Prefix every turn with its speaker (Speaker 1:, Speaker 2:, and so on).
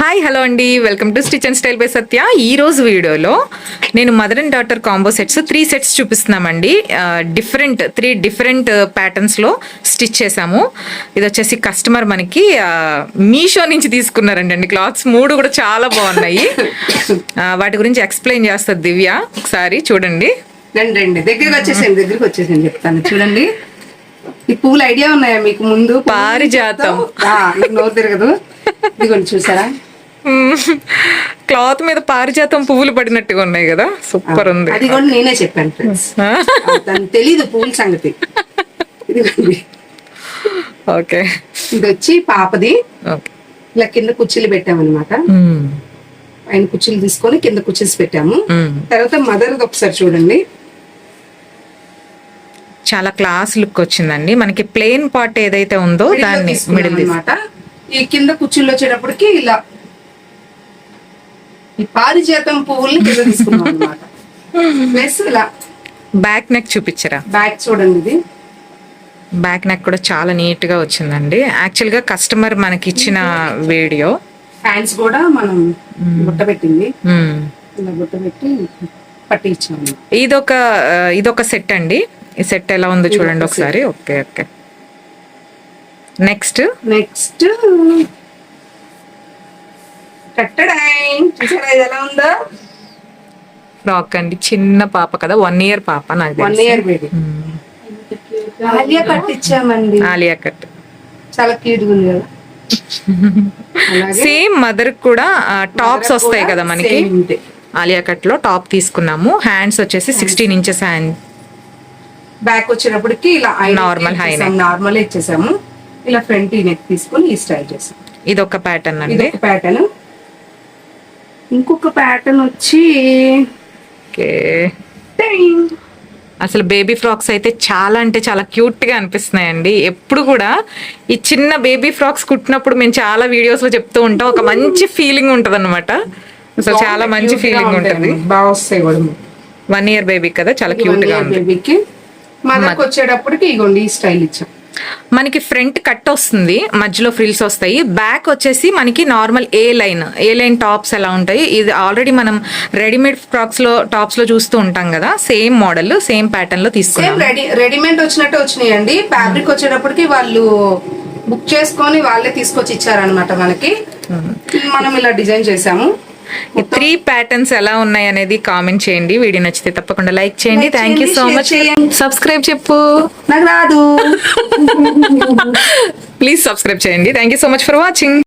Speaker 1: Hi hello అండి, welcome to stitch and style by Satya. ఈ రోజు వీడియోలో నేను mother and daughter combo sets 3 sets చూపిస్తున్నామండి. త్రీ డిఫరెంట్ ప్యాటర్న్స్లో స్టిచ్ చేసాము. ఇది వచ్చేసి కస్టమర్ మనకి మీషో నుంచి తీసుకున్నారండి. క్లాత్స్ 3 కూడా చాలా బాగున్నాయి. వాటి గురించి ఎక్స్ప్లెయిన్ చేస్తుంది దివ్య. ఒకసారి చూడండి.
Speaker 2: రండి దగ్గరికి వచ్చేసాను చెప్తాను. చూడండి, ఈ పువ్వులు ఐడియా ఉన్నాయా మీకు? ముందు
Speaker 1: పారిజాతం
Speaker 2: నోరు తిరగదు. ఇదిగోండి, చూసారా?
Speaker 1: క్లాత్ మీద పారిజాతం పువ్వులు పడినట్టుగా ఉన్నాయి కదా, సూపర్ ఉంది.
Speaker 2: అది కూడా నేనే చెప్పాను ఫ్రెండ్స్, దానికి తెలీదు పువ్వుల సంగతి. ఇదిగోండి,
Speaker 1: ఓకే.
Speaker 2: ఇది వచ్చి పాపది. ఇలా కింద కుర్చీలు పెట్టామన్నమాట. పైన కుర్చీలు తీసుకొని కింద కుర్చీలు పెట్టాము. తర్వాత మదర్ ఒకసారి చూడండి,
Speaker 1: చాలా క్లాస్ లుక్ వచ్చిందండి. మనకి ప్లెయిన్ పార్ట్ ఏదైతే ఉందో దాన్ని మిడిల్
Speaker 2: అన్నమాట. ఈ కింద కుర్చీలు వచ్చేటప్పటికి ఇలా ఈ పారిజాతం పువ్వుల్ని కింద తీసుకున్నాం అన్నమాట. ప్లస్ ఇలా
Speaker 1: బ్యాక్ నెక్ చూపించరా?
Speaker 2: బ్యాక్ చూడండి, ఇది
Speaker 1: బ్యాక్ నెక్ కూడా చాలా నీట్ గా వచ్చిందండి. యాక్చువల్ గా కస్టమర్ మనకి ఇచ్చిన వీడియో.
Speaker 2: హ్యాండ్స్ కూడా మనం బుట్ట పెట్టింది, ఇలా బుట్ట పెట్టి పట్టి ఇచ్చాము.
Speaker 1: ఇదొక సెట్ అండి. ఈ సెట్ ఎలా ఉందో చూడండి ఒకసారి. Okay okay. నెక్స్ట్
Speaker 2: చూసారా ఇది ఎలా ఉందో?
Speaker 1: ఫ్రాక్ అండి, చిన్న పాప కదా, 1 year పాప. నాకు
Speaker 2: 1 year బేబీ. ఆలియా కట్ ఇచ్చామండి.
Speaker 1: ఆలియా కట్
Speaker 2: చాలా క్యూట్ గా ఉంది కదా.
Speaker 1: సేమ్ మదర్ కూడా టాప్స్ వస్తాయి కదా మనకి. ఆలియా కట్ లో టాప్ తీసుకున్నాము. హ్యాండ్స్ వచ్చేసి 16 inches హ్యాండ్.
Speaker 2: బ్యాక్ వచ్చేటప్పటికి ఇలా
Speaker 1: నార్మల్ హై నెక్
Speaker 2: నార్మల్ ఇచ్చేసాము. ఇలా ఫ్రంట్ నెక్ తీసుకొని ఈ స్టైల్ చేసాం.
Speaker 1: ఇది ఒక ప్యాటర్న్ అండి.
Speaker 2: ప్యాటర్న్. ఇంకొక ప్యాటర్న్ వచ్చి
Speaker 1: అసలు బేబీ ఫ్రాక్స్ అయితే చాలా అంటే చాలా క్యూట్ గా అనిపిస్తున్నాయండి. ఎప్పుడు కూడా ఈ చిన్న బేబీ ఫ్రాక్స్ కుట్టినప్పుడు మేము చాలా వీడియోస్ లో చెప్తూ ఉంటాం, ఒక మంచి ఫీలింగ్ ఉంటది అనమాట. అసలు చాలా మంచి ఫీలింగ్ ఉంటుంది.
Speaker 2: బాగా వస్తాయి.
Speaker 1: 1 year బేబీ కదా, చాలా క్యూట్ గా ఉంది.
Speaker 2: బేబీకి మనకు వచ్చేటప్పటికి ఇగోండి ఈ స్టైల్ ఇచ్చాం.
Speaker 1: మనకి ఫ్రంట్ కట్ వస్తుంది, మధ్యలో ఫ్రిల్స్ వస్తాయి. బ్యాక్ వచ్చేసి మనకి నార్మల్ ఏ లైన్ టాప్స్ ఎలా ఉంటాయి. ఇది ఆల్రెడీ మనం రెడీమేడ్ ఫ్రాక్స్ లో టాప్స్ లో చూస్తూ ఉంటాం కదా, సేమ్ మోడల్ సేమ్ ప్యాటర్న్ లో తీసుకున్నాం.
Speaker 2: రెడీమేడ్ వచ్చినట్టు వచ్చినాయండి. ఫ్యాబ్రిక్ వచ్చేటప్పటికి వాళ్ళు బుక్ చేసుకొని వాళ్ళే తీసుకొచ్చి ఇచ్చారనమాట మనకి. మనం ఇలా డిజైన్ చేసాము.
Speaker 1: 3 ప్యాటర్న్స్ ఎలా ఉన్నాయి అనేది కామెంట్ చేయండి. వీడియో నచ్చితే తప్పకుండా లైక్ చేయండి. Thank you so much. Subscribe చెప్పు.
Speaker 2: నాకు రాదు.
Speaker 1: ప్లీజ్ సబ్స్క్రైబ్ చేయండి. Thank you so much for watching.